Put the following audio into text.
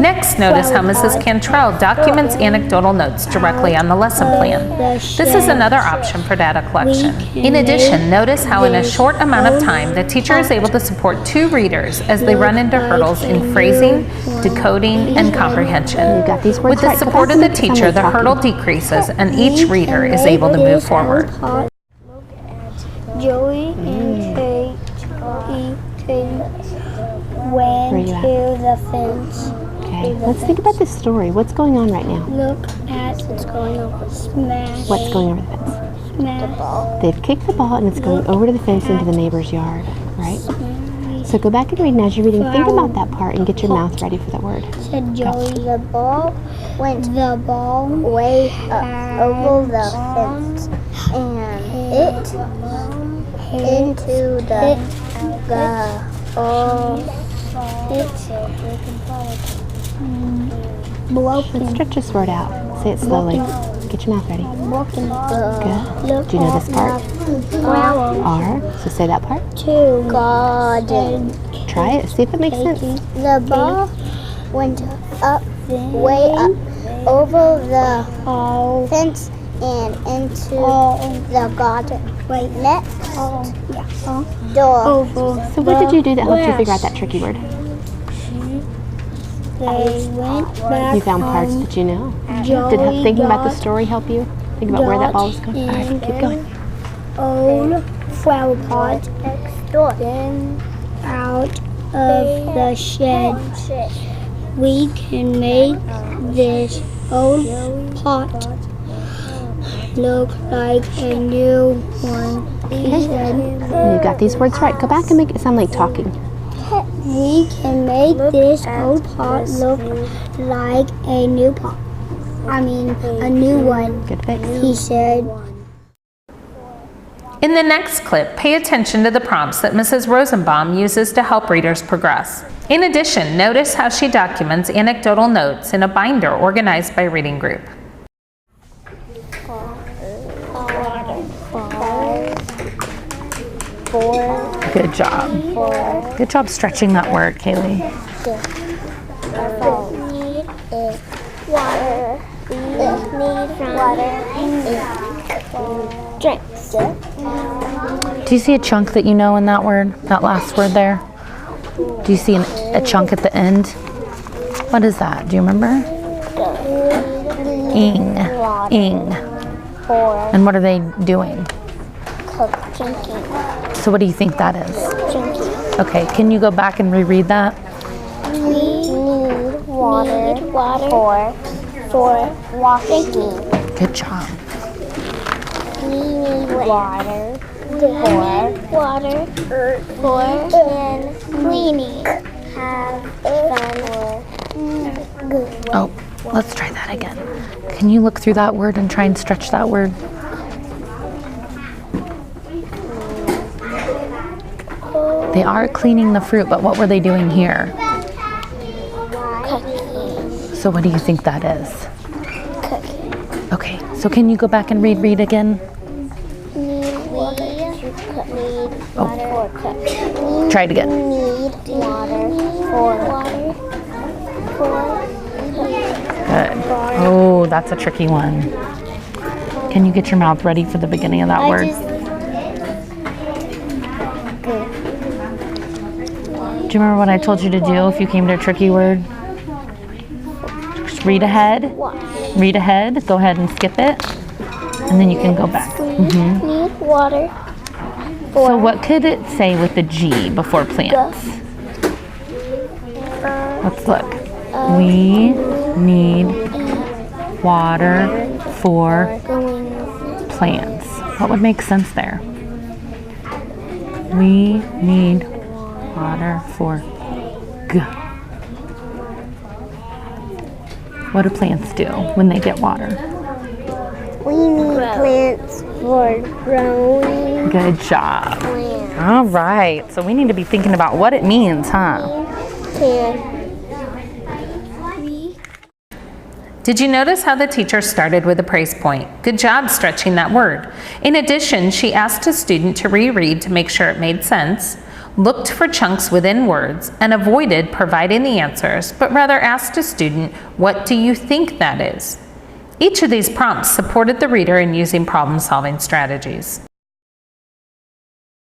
Next, notice how Mrs. Cantrell documents anecdotal notes directly on the lesson plan. This is another option for data collection. In addition, notice how in a short amount of time, the teacher is able to support 2 readers as they run into hurdles in phrasing, decoding, and comprehension. With the support of the teacher, the hurdle decreases and each reader is able to move forward. Joey and Kate went to the fence. Okay, let's think about this story. What's going on right now? Look at what's going over. Smash. What's going over the fence? Smash. They've kicked the ball and it's going over to the fence into the neighbor's yard, right? So go back and read, and as you're reading, think about that part and get your mouth ready for that word. Said Joey, the ball went way up over the fence and it into the Let's stretch this word out. Say it slowly. Get your mouth ready. Good. Do you know this part? R. So say that part. Garden. Try it. See if it makes sense. The ball went way up over the fence and into the garden. Next door. So what did you do that helped you figure out that tricky word? They went back. You found parts that you know. Did thinking about the story help you? Think about where that ball was going? All right, keep going. Old flower pot next door. Then out of the shed. We can make this old pot look like a new one. You got these words right. Go back and make it sound like talking. We can make this old pot look like a new pot. I mean, a new one. Good fix. He said. In the next clip, pay attention to the prompts that Mrs. Rosenbaum uses to help readers progress. In addition, notice how she documents anecdotal notes in a binder organized by reading group. Good job. Good job stretching that word, Kaylee. Drinks. Do you see a chunk that you know in that word, that last word there? Do you see a chunk at the end? What is that? Do you remember? Ing. Ing. And what are they doing? Drinking. So what do you think that is? Drinking. Okay, can you go back and reread that? We need water for washing. Good job. We need water for cleaning. Have fun. Oh, let's try that again. Can you look through that word and try and stretch that word? They are cleaning the fruit, but what were they doing here? Cooking. So what do you think that is? Cooking. Okay, so can you go back and read again? Need water for cooking. Try it again. Need water for Good. Oh, that's a tricky one. Can you get your mouth ready for the beginning of that word? Do you remember what I told you to do if you came to a tricky word? Just read ahead. Read ahead. Go ahead and skip it. And then you can go back. Need water. So what could it say with the G before plants? Let's look. We need water for plants. What would make sense there? We need water for G. What do plants do when they get water? We need plants for growing. Good job. All right. So we need to be thinking about what it means, huh? Did you notice how the teacher started with a praise point? Good job stretching that word. In addition, she asked a student to reread to make sure it made sense. looked for chunks within words, and avoided providing the answers, but rather asked a student, "What do you think that is?" Each of these prompts supported the reader in using problem-solving strategies.